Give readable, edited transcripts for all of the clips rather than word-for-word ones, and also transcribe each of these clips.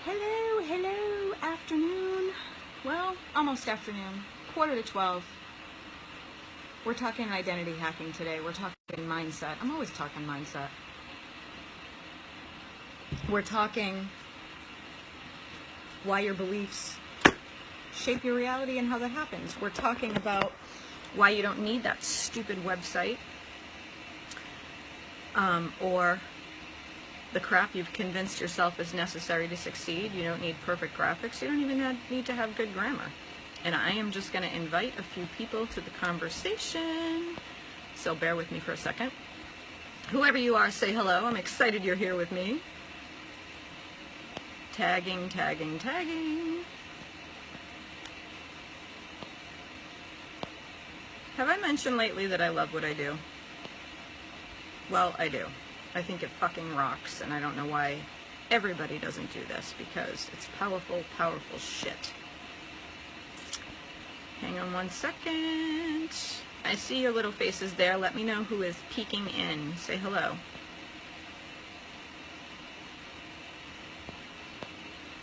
Hello, afternoon. Well, almost afternoon, 11:45. We're talking identity hacking today. We're talking mindset. I'm always talking mindset. We're talking why your beliefs shape your reality and how that happens. We're talking about why you don't need that stupid website or the crap you've convinced yourself is necessary to succeed. You don't need perfect graphics. You don't even need to have good grammar. And I am just going to invite a few people to the conversation. So bear with me for a second. Whoever you are, say hello. I'm excited you're here with me. Tagging. Have I mentioned lately that I love what I do? Well, I do. I think it fucking rocks, and I don't know why everybody doesn't do this, because it's powerful, powerful shit. Hang on one second. I see your little faces there. Let me know who is peeking in. Say hello.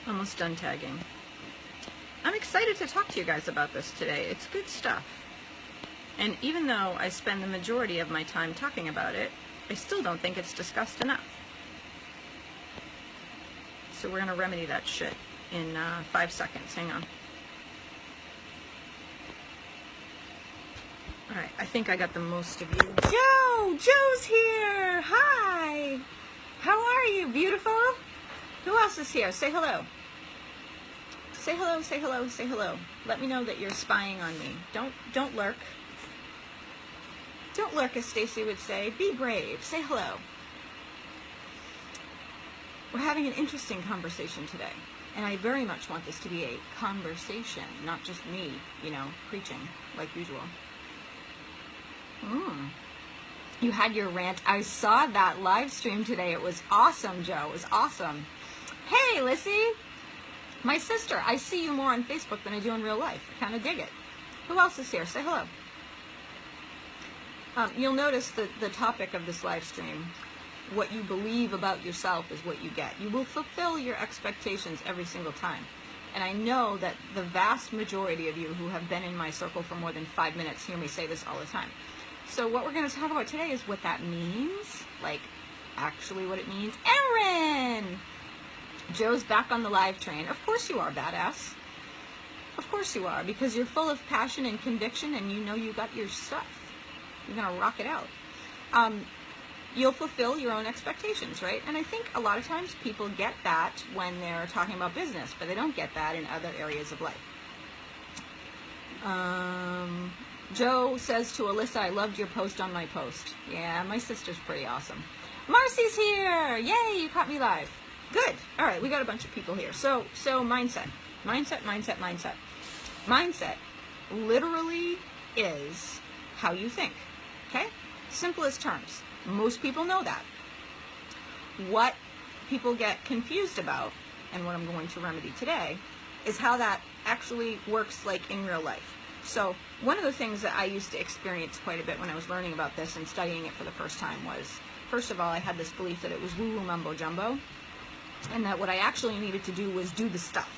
Almost done tagging. I'm excited to talk to you guys about this today. It's good stuff. And even though I spend the majority of my time talking about it, I still don't think it's discussed enough. So we're going to remedy that shit in 5 seconds. Hang on. Alright, I think I got the most of you. Joe's here! Hi! How are you, beautiful? Who else is here? Say hello. Say hello, say hello, say hello. Let me know that you're spying on me. Don't lurk. Don't lurk, as Stacy would say. Be brave. Say hello. We're having an interesting conversation today, and I very much want this to be a conversation, not just me, preaching like usual. You had your rant. I saw that live stream today. It was awesome, Joe. It was awesome. Hey, Lissy. My sister. I see you more on Facebook than I do in real life. I kind of dig it. Who else is here? Say hello. You'll notice that the topic of this live stream, what you believe about yourself is what you get. You will fulfill your expectations every single time. And I know that the vast majority of you who have been in my circle for more than 5 minutes hear me say this all the time. So what we're going to talk about today is what that means, like actually what it means. Erin! Joe's back on the live train. Of course you are, badass. Of course you are, because you're full of passion and conviction, and you know you got your stuff. You're going to rock it out. You'll fulfill your own expectations, right? And I think a lot of times people get that when they're talking about business, but they don't get that in other areas of life. Joe says to Alyssa, I loved your post on my post. Yeah, my sister's pretty awesome. Marcy's here! Yay, you caught me live. Good. All right, we got a bunch of people here. So mindset. Mindset literally is how you think. Okay? Simplest terms. Most people know that. What people get confused about, and what I'm going to remedy today, is how that actually works like in real life. So one of the things that I used to experience quite a bit when I was learning about this and studying it for the first time was, first of all, I had this belief that it was woo-woo mumbo-jumbo, and that what I actually needed to do was do the stuff.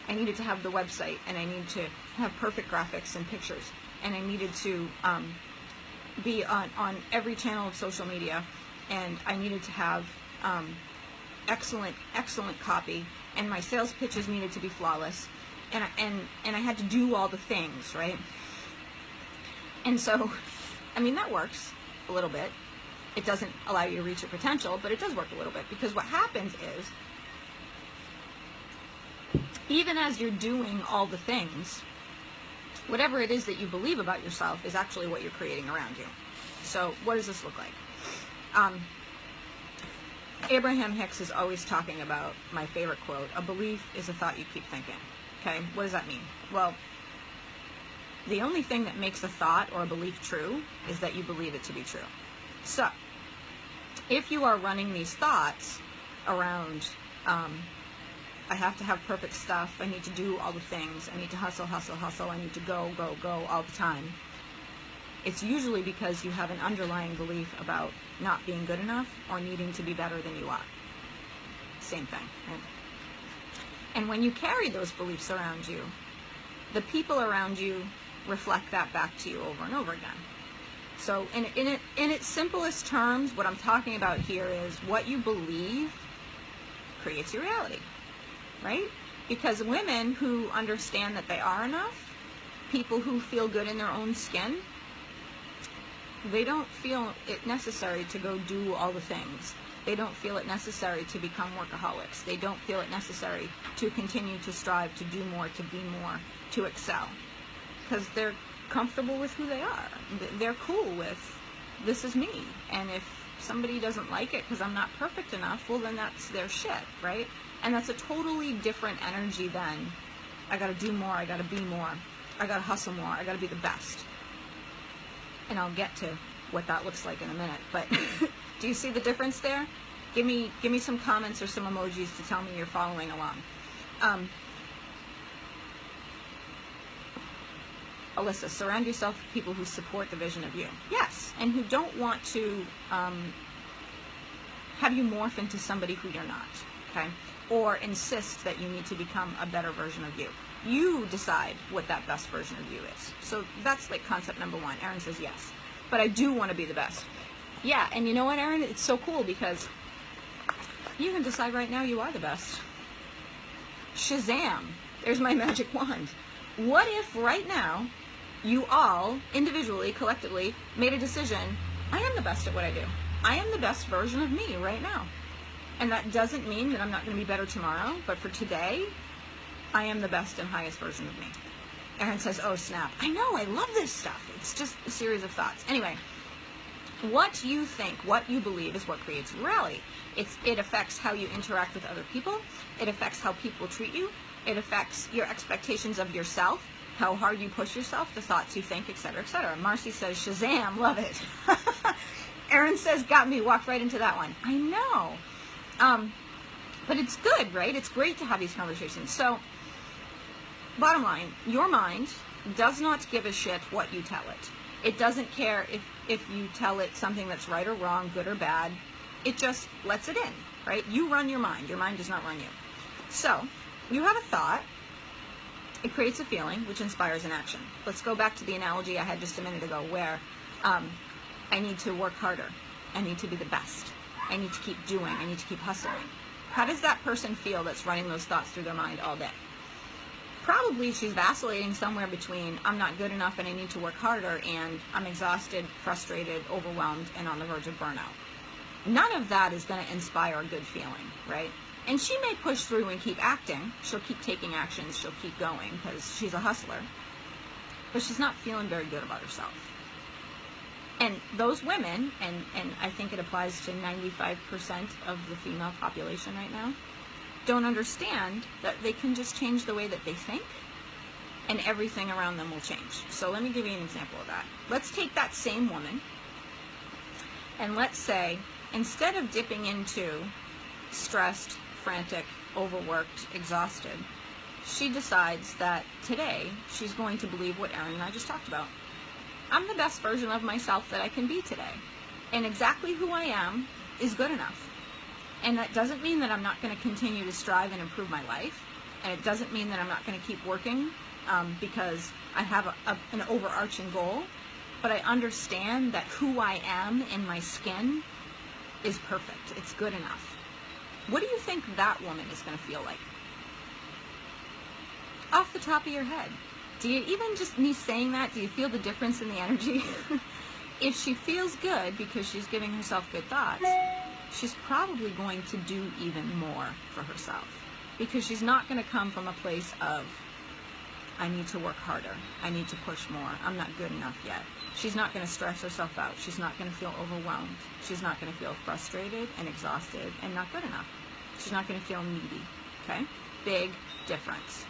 I needed to have the website, and I needed to have perfect graphics and pictures, and I needed to be on every channel of social media, and I needed to have excellent copy, and my sales pitches needed to be flawless, and I had to do all the things, right? And so, I mean, that works a little bit. It doesn't allow you to reach your potential, but it does work a little bit, because what happens is, even as you're doing all the things, whatever it is that you believe about yourself is actually what you're creating around you. So what does this look like? Abraham Hicks is always talking about my favorite quote, a belief is a thought you keep thinking. Okay, what does that mean? Well, the only thing that makes a thought or a belief true is that you believe it to be true. So, if you are running these thoughts around, I have to have perfect stuff, I need to do all the things, I need to hustle, I need to go all the time, it's usually because you have an underlying belief about not being good enough or needing to be better than you are. Same thing, right? And when you carry those beliefs around you, the people around you reflect that back to you over and over again. So in its simplest terms, what I'm talking about here is what you believe creates your reality, right? Because women who understand that they are enough, people who feel good in their own skin, they don't feel it necessary to go do all the things. They don't feel it necessary to become workaholics. They don't feel it necessary to continue to strive to do more, to be more, to excel. Because they're comfortable with who they are. They're cool with, this is me. And if somebody doesn't like it because I'm not perfect enough, well, then that's their shit, right? And that's a totally different energy than, I gotta do more, I gotta be more, I gotta hustle more, I gotta be the best. And I'll get to what that looks like in a minute. But do you see the difference there? Give me some comments or some emojis to tell me you're following along. Alyssa, surround yourself with people who support the vision of you. Yes, and who don't want to have you morph into somebody who you're not, okay? Or insist that you need to become a better version of you. You decide what that best version of you is. So that's like concept number one. Erin says yes, but I do want to be the best. Yeah, and you know what, Erin? It's so cool because you can decide right now you are the best. Shazam! There's my magic wand. What if right now you all, individually, collectively, made a decision, I am the best at what I do. I am the best version of me right now. And that doesn't mean that I'm not going to be better tomorrow, but for today, I am the best and highest version of me. Erin says, oh snap. I know, I love this stuff. It's just a series of thoughts. Anyway, what you think, what you believe is what creates reality. It affects how you interact with other people. It affects how people treat you. It affects your expectations of yourself, how hard you push yourself, the thoughts you think, etc., etc. Marcy says, Shazam, love it. Erin says, got me, walked right into that one. I know. But it's good, right? It's great to have these conversations. So, bottom line, your mind does not give a shit what you tell it. It doesn't care if you tell it something that's right or wrong, good or bad. It just lets it in, right? You run your mind. Your mind does not run you. So, you have a thought. It creates a feeling, which inspires an action. Let's go back to the analogy I had just a minute ago where I need to work harder. I need to be the best. I need to keep doing. I need to keep hustling. How does that person feel that's running those thoughts through their mind all day? Probably she's vacillating somewhere between I'm not good enough and I need to work harder and I'm exhausted, frustrated, overwhelmed, and on the verge of burnout. None of that is going to inspire a good feeling, right? And she may push through and keep acting. She'll keep taking actions. She'll keep going because she's a hustler. But she's not feeling very good about herself. And those women, and I think it applies to 95% of the female population right now, don't understand that they can just change the way that they think and everything around them will change. So let me give you an example of that. Let's take that same woman and let's say instead of dipping into stressed, frantic, overworked, exhausted, she decides that today she's going to believe what Erin and I just talked about. I'm the best version of myself that I can be today. And exactly who I am is good enough. And that doesn't mean that I'm not going to continue to strive and improve my life. And it doesn't mean that I'm not going to keep working because I have an overarching goal. But I understand that who I am in my skin is perfect. It's good enough. What do you think that woman is going to feel like? Off the top of your head. Do you, even just me saying that, do you feel the difference in the energy? If she feels good because she's giving herself good thoughts, she's probably going to do even more for herself. Because she's not going to come from a place of, I need to work harder. I need to push more. I'm not good enough yet. She's not going to stress herself out. She's not going to feel overwhelmed. She's not going to feel frustrated and exhausted and not good enough. She's not going to feel needy. Okay? Big difference.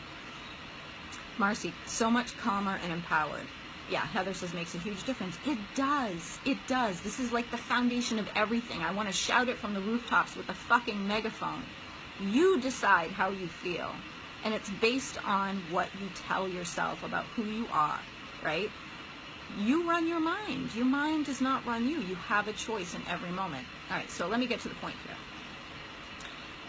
Marcy, so much calmer and empowered. Yeah, Heather says makes a huge difference. It does. It does. This is like the foundation of everything. I want to shout it from the rooftops with a fucking megaphone. You decide how you feel. And it's based on what you tell yourself about who you are, right? You run your mind. Your mind does not run you. You have a choice in every moment. All right, so let me get to the point here.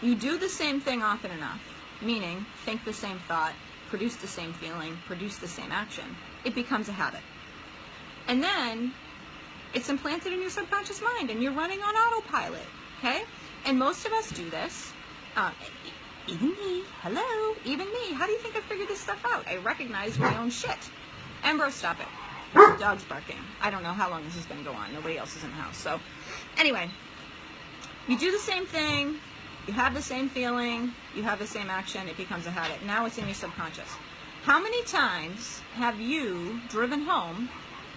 You do the same thing often enough, meaning think the same thought, produce the same feeling, produce the same action, it becomes a habit. And then it's implanted in your subconscious mind and you're running on autopilot, okay? And most of us do this. Even me. Hello. Even me. How do you think I figured this stuff out? I recognize my own shit. Ambrose, stop it. Dog's barking. I don't know how long this is going to go on. Nobody else is in the house. So, anyway, you do the same thing. You have the same feeling. You have the same action. It becomes a habit. Now it's in your subconscious. How many times have you driven home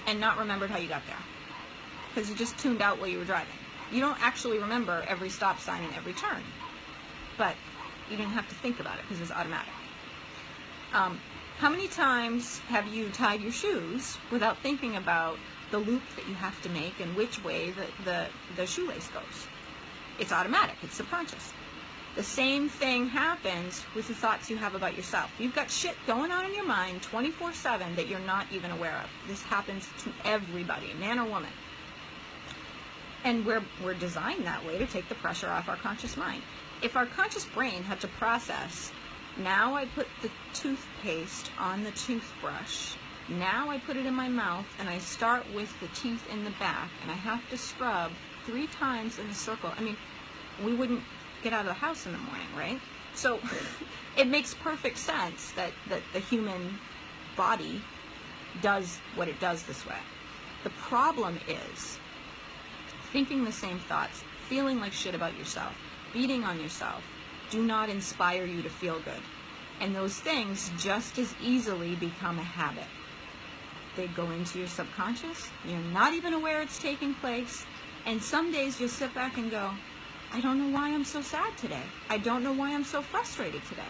and not remembered how you got there? Because you just tuned out while you were driving. You don't actually remember every stop sign and every turn. But you didn't have to think about it because it's automatic. How many times have you tied your shoes without thinking about the loop that you have to make and which way the shoelace goes? It's automatic. It's subconscious. The same thing happens with the thoughts you have about yourself. You've got shit going on in your mind 24/7 that you're not even aware of. This happens to everybody, man or woman. And we're designed that way to take the pressure off our conscious mind. If our conscious brain had to process, now I put the toothpaste on the toothbrush, now I put it in my mouth, and I start with the teeth in the back, and I have to scrub 3 times in a circle. I mean, we wouldn't get out of the house in the morning, right? So it makes perfect sense that the human body does what it does this way. The problem is thinking the same thoughts, feeling like shit about yourself, beating on yourself, do not inspire you to feel good. And those things just as easily become a habit. They go into your subconscious, you're not even aware it's taking place, and some days you'll sit back and go, I don't know why I'm so sad today. I don't know why I'm so frustrated today.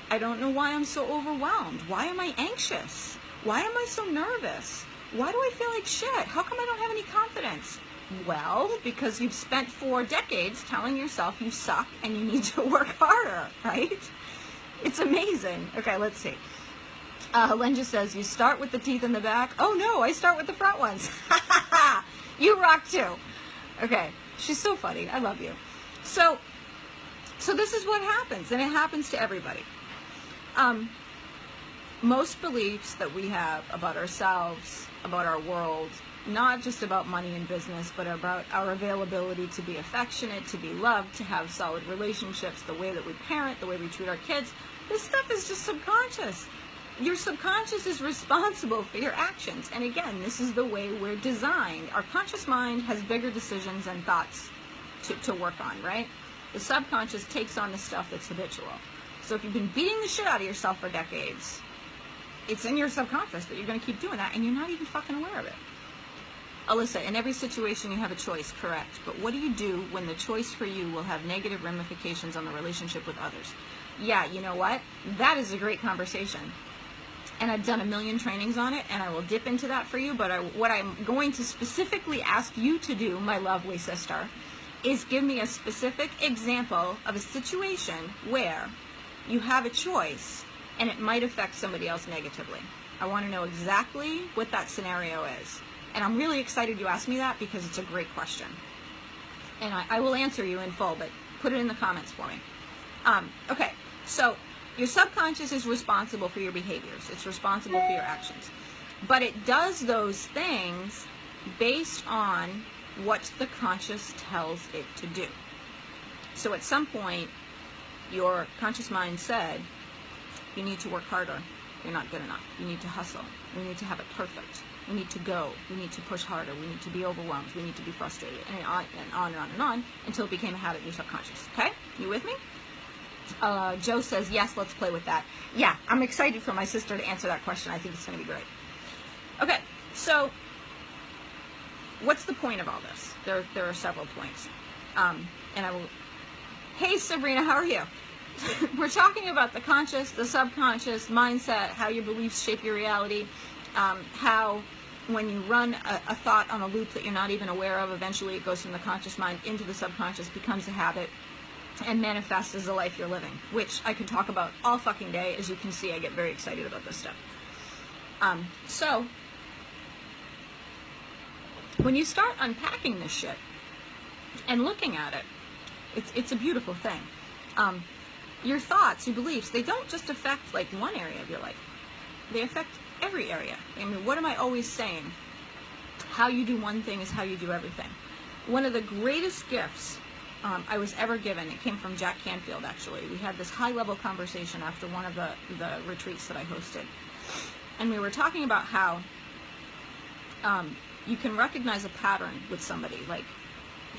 I don't know why I'm so overwhelmed. Why am I anxious? Why am I so nervous? Why do I feel like shit? How come I don't have any confidence? Well, because you've spent 4 decades telling yourself you suck and you need to work harder, right? It's amazing. Okay, let's see. Lenja says, you start with the teeth in the back. Oh no, I start with the front ones. You rock too. Okay, she's so funny. I love you. So this is what happens, and it happens to everybody. Most beliefs that we have about ourselves, about our world, not just about money and business, but about our availability to be affectionate, to be loved, to have solid relationships, the way that we parent, the way we treat our kids, this stuff is just subconscious. Your subconscious is responsible for your actions. And again, this is the way we're designed. Our conscious mind has bigger decisions and thoughts to work on, right? The subconscious takes on the stuff that's habitual. So if you've been beating the shit out of yourself for decades, it's in your subconscious that you're going to keep doing that, and you're not even fucking aware of it. Alyssa, in every situation you have a choice, correct. But what do you do when the choice for you will have negative ramifications on the relationship with others? Yeah, you know what? That is a great conversation. And I've done a million trainings on it, and I will dip into that for you. But what I'm going to specifically ask you to do, my lovely sister, is give me a specific example of a situation where you have a choice and it might affect somebody else negatively. I want to know exactly what that scenario is. And I'm really excited you asked me that because it's a great question. And I will answer you in full, but put it in the comments for me. Okay, so your subconscious is responsible for your behaviors. It's responsible for your actions. But it does those things based on what the conscious tells it to do. So at some point, your conscious mind said, you need to work harder. You're not good enough. You need to hustle. We need to have it perfect. We need to go. We need to push harder. We need to be overwhelmed. We need to be frustrated. And on and on and on and on until it became a habit in your subconscious. Okay? You with me? Joe says, yes, let's play with that. Yeah, I'm excited for my sister to answer that question. I think it's going to be great. Okay, so what's the point of all this? There are several points. And I will... Hey, Sabrina, how are you? We're talking about the conscious, the subconscious, mindset, how your beliefs shape your reality, how when you run a thought on a loop that you're not even aware of, eventually it goes from the conscious mind into the subconscious, becomes a habit, and manifests as the life you're living, which I could talk about all fucking day. As you can see, I get very excited about this stuff. So, when you start unpacking this shit and looking at it, it's a beautiful thing. your thoughts, your beliefs, they don't just affect like one area of your life. They affect every area. I mean, what am I always saying? How you do one thing is how you do everything. One of the greatest gifts I was ever given, it came from Jack Canfield, actually. We had this high-level conversation after one of the retreats that I hosted. And we were talking about how you can recognize a pattern with somebody. Like,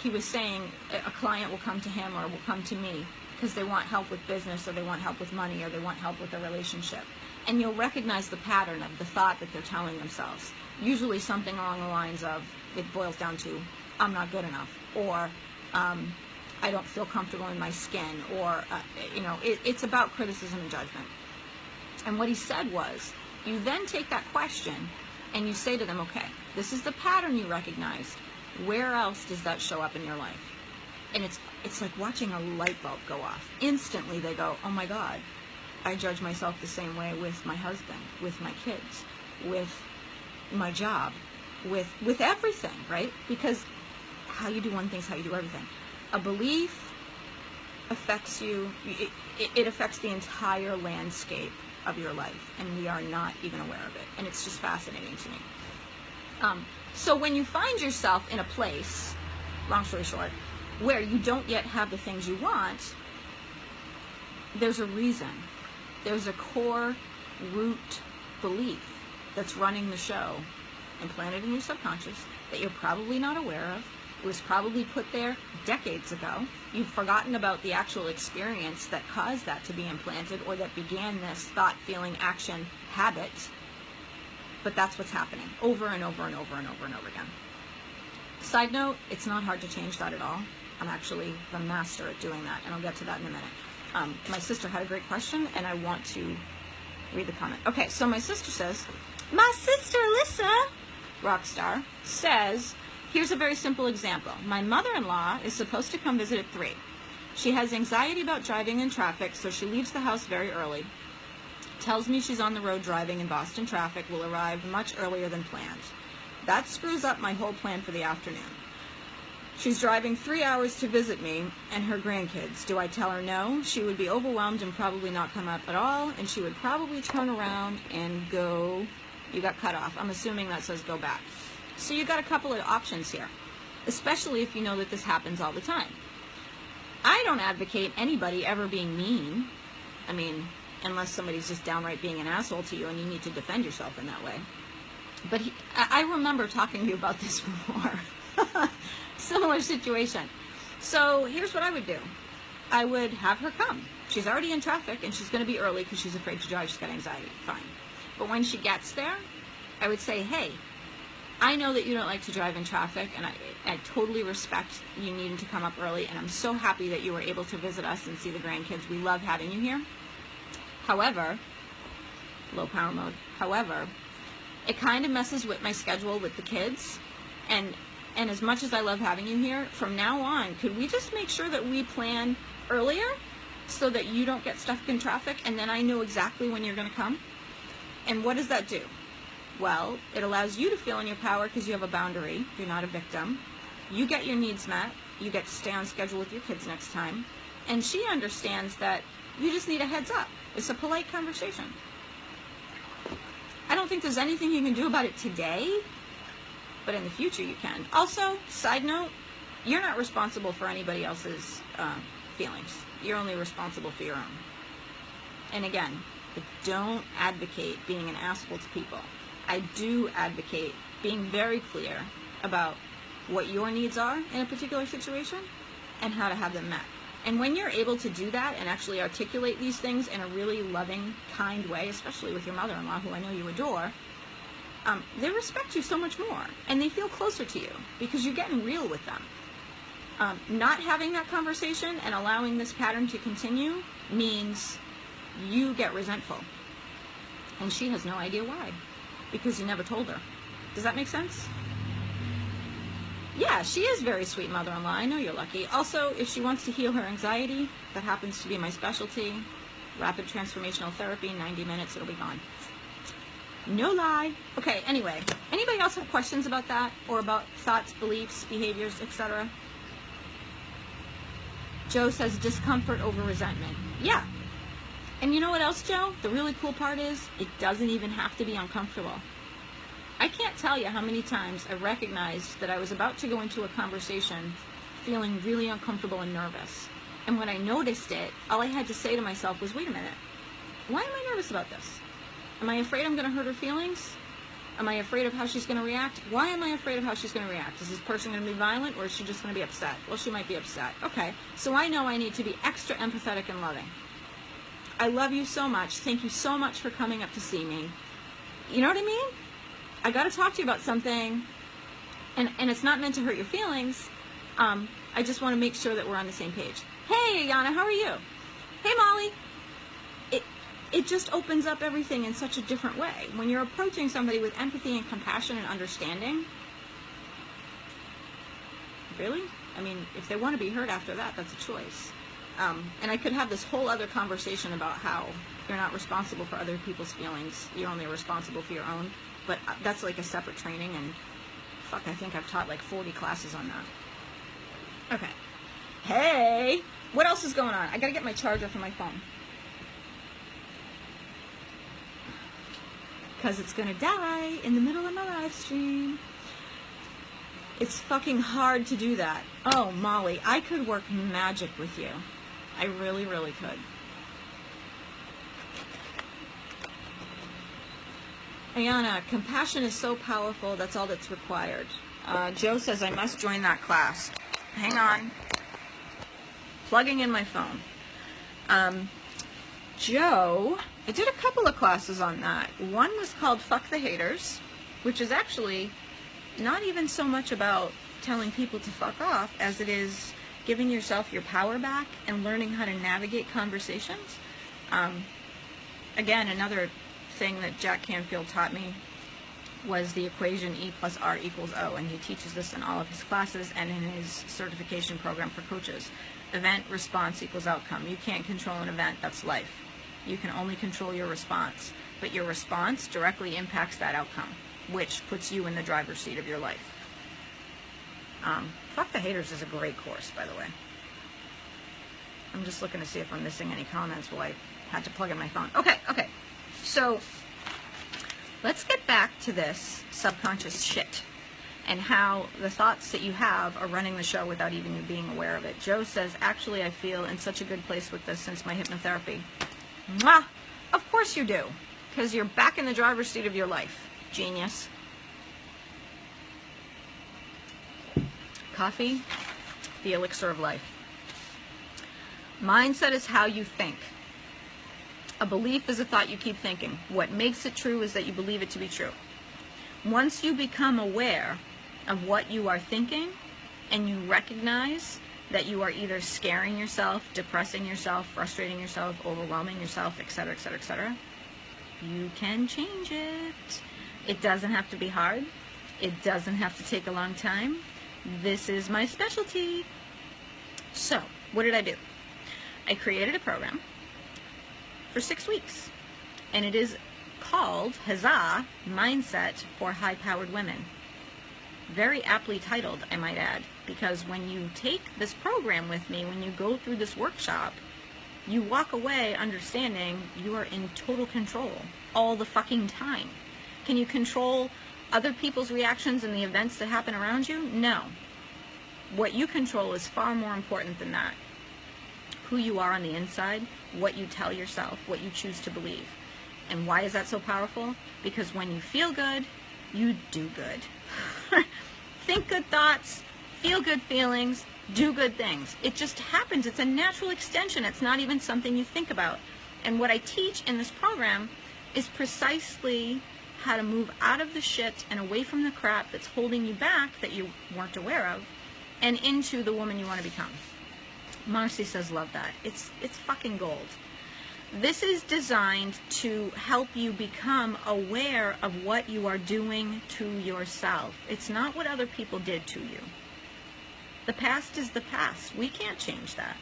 he was saying a client will come to him or will come to me because they want help with business, or they want help with money, or they want help with a relationship. And you'll recognize the pattern of the thought that they're telling themselves. Usually something along the lines of, it boils down to, I'm not good enough, or I don't feel comfortable in my skin, or, it's about criticism and judgment. And what he said was, you then take that question and you say to them, okay, this is the pattern you recognized. Where else does that show up in your life? And it's like watching a light bulb go off. Instantly they go, oh my God, I judge myself the same way with my husband, with my kids, with my job, with everything, right? Because how you do one thing is how you do everything. A belief affects you, it affects the entire landscape of your life, and we are not even aware of it. And it's just fascinating to me. So when you find yourself in a place, long story short, where you don't yet have the things you want, there's a reason. There's a core root belief that's running the show, implanted in your subconscious, that you're probably not aware of. It was probably put there decades ago. You've forgotten about the actual experience that caused that to be implanted, or that began this thought, feeling, action, habit. But that's what's happening over and over and over and over and over again. Side note, it's not hard to change that at all. I'm actually the master at doing that, and I'll get to that in a minute. My sister had a great question, and I want to read the comment. Okay, so my sister says, my sister Alyssa, rock star, says, here's a very simple example. My mother-in-law is supposed to come visit at 3. She has anxiety about driving in traffic, so she leaves the house very early. Tells me she's on the road driving in Boston traffic, will arrive much earlier than planned. That screws up my whole plan for the afternoon. She's driving 3 hours to visit me and her grandkids. Do I tell her no? She would be overwhelmed and probably not come up at all, and she would probably turn around and go, you got cut off. I'm assuming that says go back. So you got a couple of options here, especially if you know that this happens all the time. I don't advocate anybody ever being mean. I mean, unless somebody's just downright being an asshole to you and you need to defend yourself in that way. But I remember talking to you about this before. Similar situation. So here's what I would do. I would have her come. She's already in traffic and she's going to be early because she's afraid to drive. She's got anxiety. Fine. But when she gets there, I would say, hey, I know that you don't like to drive in traffic, and I totally respect you needing to come up early, and I'm so happy that you were able to visit us and see the grandkids. We love having you here. However, low power mode, however, it kind of messes with my schedule with the kids, and as much as I love having you here, from now on, could we just make sure that we plan earlier so that you don't get stuck in traffic, and then I know exactly when you're going to come? And what does that do? Well, it allows you to feel in your power because you have a boundary. You're not a victim. You get your needs met. You get to stay on schedule with your kids next time. And she understands that you just need a heads up. It's a polite conversation. I don't think there's anything you can do about it today, but in the future you can. Also, side note, you're not responsible for anybody else's feelings. You're only responsible for your own. And again, don't advocate being an asshole to people. I do advocate being very clear about what your needs are in a particular situation and how to have them met. And when you're able to do that and actually articulate these things in a really loving, kind way, especially with your mother-in-law, who I know you adore, they respect you so much more, and they feel closer to you because you're getting real with them. Not having that conversation and allowing this pattern to continue means you get resentful, and she has no idea why, because you never told her. Does that make sense? Yeah, she is very sweet mother-in-law. I know you're lucky. Also, if she wants to heal her anxiety, that happens to be my specialty. Rapid transformational therapy, 90 minutes, it'll be gone. No lie. Okay, anyway, anybody else have questions about that, or about thoughts, beliefs, behaviors, etc.? Joe says discomfort over resentment. Yeah, And you know what else, Joe? The really cool part is it doesn't even have to be uncomfortable. I can't tell you how many times I recognized that I was about to go into a conversation feeling really uncomfortable and nervous. And when I noticed it, all I had to say to myself was, wait a minute, why am I nervous about this? Am I afraid I'm going to hurt her feelings? Am I afraid of how she's going to react? Why am I afraid of how she's going to react? Is this person going to be violent, or is she just going to be upset? Well, she might be upset. Okay, so I know I need to be extra empathetic and loving. I love you so much. Thank you so much for coming up to see me. You know what I mean? I got to talk to you about something, and it's not meant to hurt your feelings. I just want to make sure that we're on the same page. Hey, Ayana, how are you? Hey, Molly. It just opens up everything in such a different way. When you're approaching somebody with empathy and compassion and understanding, really? I mean, if they want to be heard after that, that's a choice. And I could have this whole other conversation about how you're not responsible for other people's feelings. You're only responsible for your own. But that's like a separate training, and fuck, I think I've taught like 40 classes on that. Okay. Hey! What else is going on? I gotta get my charger for my phone. Because it's gonna die in the middle of my live stream. It's fucking hard to do that. Oh, Molly, I could work magic with you. I really, really could. Ayana, compassion is so powerful, that's all that's required. Joe says I must join that class. Hang on. Plugging in my phone. Joe, I did a couple of classes on that. One was called Fuck the Haters, which is actually not even so much about telling people to fuck off as it is giving yourself your power back and learning how to navigate conversations. Again, another thing that Jack Canfield taught me was the equation E plus R equals O, and he teaches this in all of his classes and in his certification program for coaches. Event response equals outcome. You can't control an event, that's life. You can only control your response, but your response directly impacts that outcome, which puts you in the driver's seat of your life. Fuck the Haters is a great course, by the way. I'm just looking to see if I'm missing any comments while I had to plug in my phone. Okay. So let's get back to this subconscious shit and how the thoughts that you have are running the show without even you being aware of it. Joe says, actually, I feel in such a good place with this since my hypnotherapy. Mwah! Of course you do, because you're back in the driver's seat of your life. Genius. Coffee, the elixir of life. Mindset is how you think. A belief is a thought you keep thinking. What makes it true is that you believe it to be true. Once you become aware of what you are thinking and you recognize that you are either scaring yourself, depressing yourself, frustrating yourself, overwhelming yourself, etc., etc., etc., you can change it. It doesn't have to be hard. It doesn't have to take a long time. This is my specialty. So, what did I do? I created a program for 6 weeks, and it is called Huzzah Mindset for High-Powered Women. Very aptly titled, I might add, because when you take this program with me, when you go through this workshop, you walk away understanding you are in total control all the fucking time. Can you control other people's reactions and the events that happen around you? No. What you control is far more important than that. Who you are on the inside, what you tell yourself, what you choose to believe. And why is that so powerful? Because when you feel good, you do good. Think good thoughts, feel good feelings, do good things. It just happens. It's a natural extension. It's not even something you think about. And what I teach in this program is precisely how to move out of the shit and away from the crap that's holding you back that you weren't aware of, and into the woman you want to become. Marcy says, love that. It's fucking gold. This is designed to help you become aware of what you are doing to yourself. It's not what other people did to you. The past is the past. We can't change that.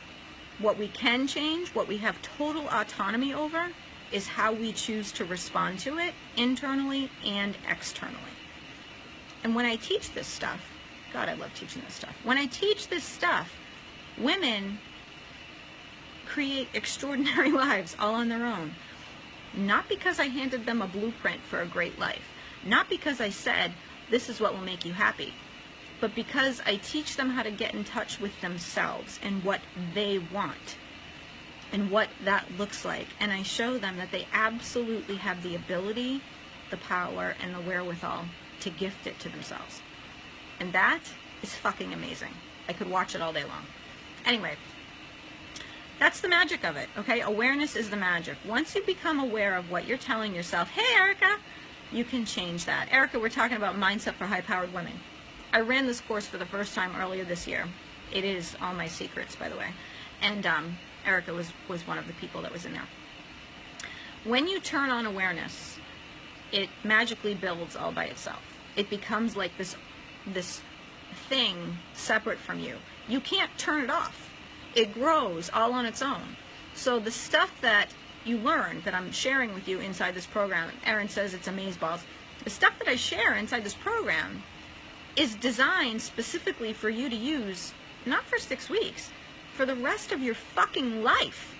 What we can change, what we have total autonomy over, is how we choose to respond to it internally and externally. And when I teach this stuff, God, I love teaching this stuff. When I teach this stuff, women create extraordinary lives all on their own. Not because I handed them a blueprint for a great life. Not because I said, this is what will make you happy. But because I teach them how to get in touch with themselves and what they want and what that looks like. And I show them that they absolutely have the ability, the power, and the wherewithal to gift it to themselves. And that is fucking amazing. I could watch it all day long. Anyway, that's the magic of it, okay? Awareness is the magic. Once you become aware of what you're telling yourself, hey, Erica, you can change that. Erica, we're talking about mindset for high-powered women. I ran this course for the first time earlier this year. It is all my secrets, by the way. And Erica was one of the people that was in there. When you turn on awareness, it magically builds all by itself. It becomes like this thing separate from you. You can't turn it off. It grows all on its own. So the stuff that you learn that I'm sharing with you inside this program, Erin says it's amazeballs, the stuff that I share inside this program is designed specifically for you to use, not for 6 weeks, for the rest of your fucking life.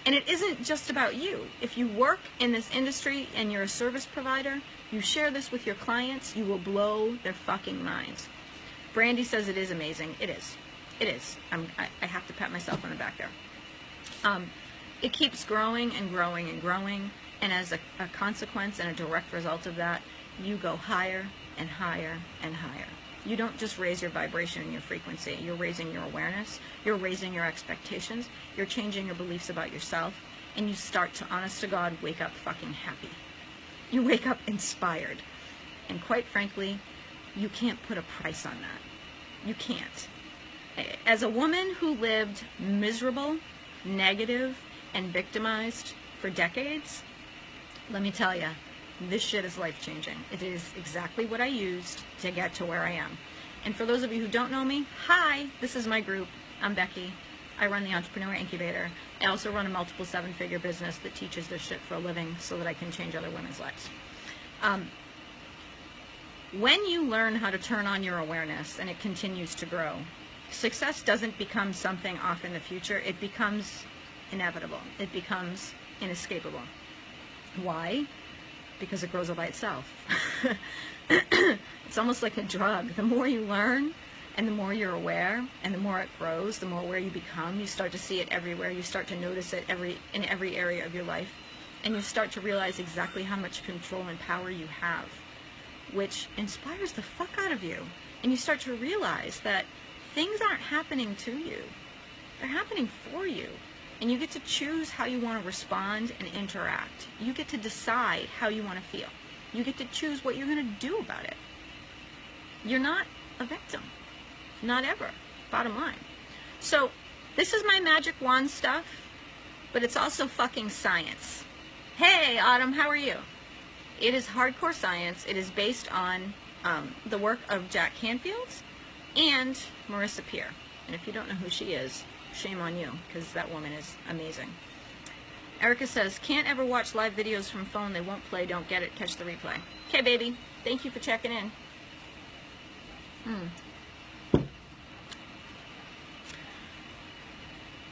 And it isn't just about you. If you work in this industry and you're a service provider, you share this with your clients, you will blow their fucking minds. Brandy says it is amazing. It is. It is. I have to pat myself on the back there. It keeps growing and growing and growing, and as a consequence and a direct result of that, you go higher and higher and higher. You don't just raise your vibration and your frequency. You're raising your awareness. You're raising your expectations. You're changing your beliefs about yourself, and you start to, honest to God, wake up fucking happy. You wake up inspired. And quite frankly, you can't put a price on that. You can't. As a woman who lived miserable, negative, and victimized for decades, let me tell you, this shit is life-changing. It is exactly what I used to get to where I am. And for those of you who don't know me, hi, this is my group. I'm Becky. I run the Entrepreneur Incubator. I also run a multiple 7-figure business that teaches this shit for a living so that I can change other women's lives. When you learn how to turn on your awareness and it continues to grow, success doesn't become something off in the future. It becomes inevitable. It becomes inescapable. Why? Because it grows all by itself. It's almost like a drug. The more you learn and the more you're aware and the more it grows, the more aware you become, you start to see it everywhere. You start to notice it in every area of your life. And you start to realize exactly how much control and power you have, which inspires the fuck out of you. And you start to realize that things aren't happening to you. They're happening for you. And you get to choose how you want to respond and interact. You get to decide how you want to feel. You get to choose what you're going to do about it. You're not a victim. Not ever. Bottom line. So, this is my magic wand stuff, but it's also fucking science. Hey, Autumn, how are you? It is hardcore science. It is based on the work of Jack Canfield and Marissa Peer. And if you don't know who she is, shame on you, because that woman is amazing. Erica says, can't ever watch live videos from phone. They won't play. Don't get it. Catch the replay. Okay, baby. Thank you for checking in.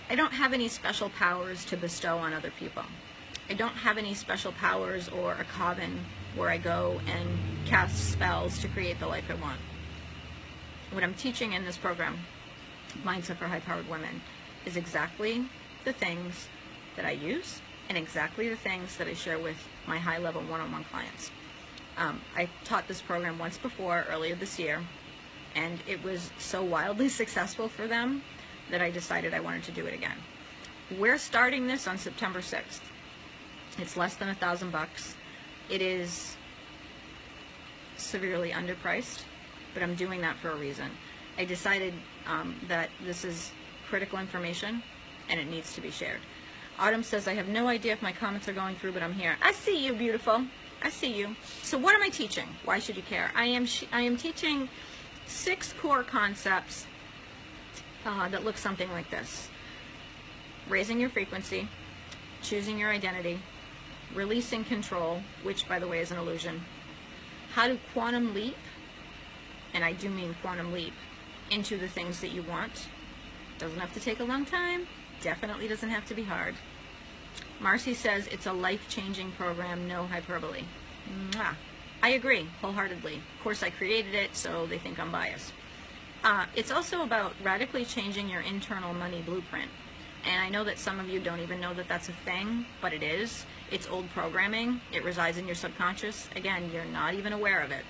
I don't have any special powers to bestow on other people. I don't have any special powers or a coven where I go and cast spells to create the life I want. What I'm teaching in this program, Mindset for High-Powered Women, is exactly the things that I use and exactly the things that I share with my high-level one-on-one clients. I taught this program once before, earlier this year, and it was so wildly successful for them that I decided I wanted to do it again. We're starting this on September 6th. It's less than $1,000. It is severely underpriced, but I'm doing that for a reason. I decided that this is critical information and it needs to be shared. Autumn says, I have no idea if my comments are going through, but I'm here. I see you, beautiful. I see you. So what am I teaching? Why should you care? I am teaching 6 core concepts that look something like this. Raising your frequency, choosing your identity, releasing control, which by the way is an illusion, how to quantum leap, and I do mean quantum leap, into the things that you want. Doesn't have to take a long time. definitely doesn't have to be hard. Marcy says it's a life-changing program, no hyperbole. Mwah. I agree wholeheartedly. Of course, I created it, so they think I'm biased. It's also about radically changing your internal money blueprint. And I know that some of you don't even know that that's a thing, but it is. It's old programming. It resides in your subconscious. Again, you're not even aware of it.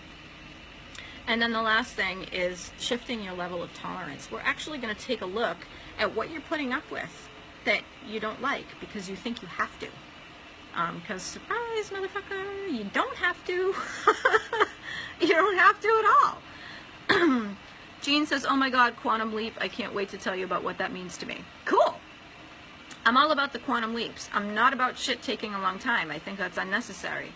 And then the last thing is shifting your level of tolerance. We're actually going to take a look at what you're putting up with that you don't like because you think you have to. Because surprise, motherfucker, you don't have to. You don't have to at all. Jean says, oh my God, quantum leap. I can't wait to tell you about what that means to me. Cool. I'm all about the quantum leaps. I'm not about shit taking a long time. I think that's unnecessary.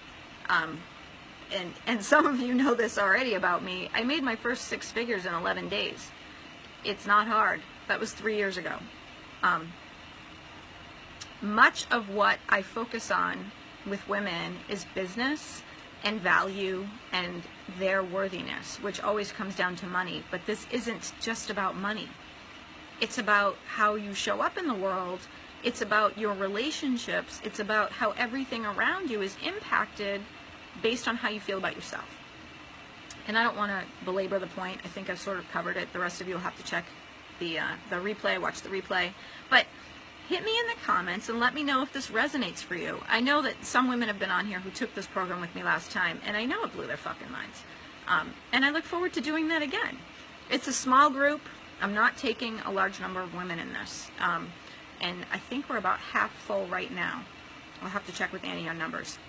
And some of you know this already about me. I made my first 6 figures in 11 days. It's not hard. That was 3 years ago. Much of what I focus on with women is business and value and their worthiness, which always comes down to money. But this isn't just about money. It's about how you show up in the world. It's about your relationships. It's about how everything around you is impacted based on how you feel about yourself. And I don't want to belabor the point. I think I've sort of covered it. The rest of you will have to check the replay, watch the replay. But hit me in the comments and let me know if this resonates for you. I know that some women have been on here who took this program with me last time, and I know it blew their fucking minds. And I look forward to doing that again. It's a small group. I'm not taking a large number of women in this. And I think we're about half full right now. I'll have to check with Annie on numbers.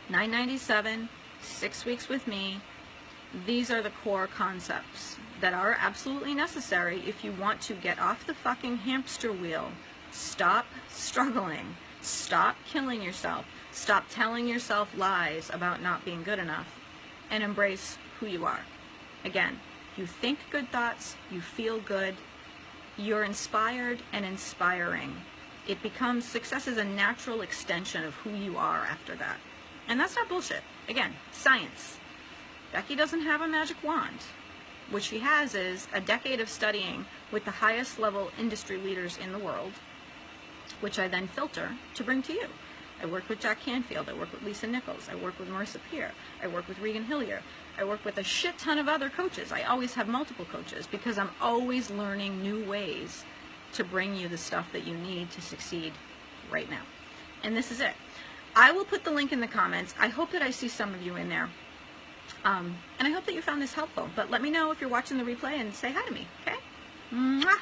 $9.97, 6 weeks with me. These are the core concepts that are absolutely necessary if you want to get off the fucking hamster wheel. Stop struggling. Stop killing yourself. Stop telling yourself lies about not being good enough. And embrace who you are. Again, you think good thoughts, you feel good, you're inspired and inspiring. It becomes, success is a natural extension of who you are after that. And that's not bullshit. Again, science. Becky doesn't have a magic wand. What she has is a decade of studying with the highest level industry leaders in the world, which I then filter to bring to you. I work with Jack Canfield. I work with Lisa Nichols. I work with Marissa Peer. I work with Regan Hillier. I work with a shit ton of other coaches. I always have multiple coaches because I'm always learning new ways to bring you the stuff that you need to succeed right now. And this is it. I will put the link in the comments. I hope that I see some of you in there. And I hope that you found this helpful. But let me know if you're watching the replay and say hi to me, okay? Mwah!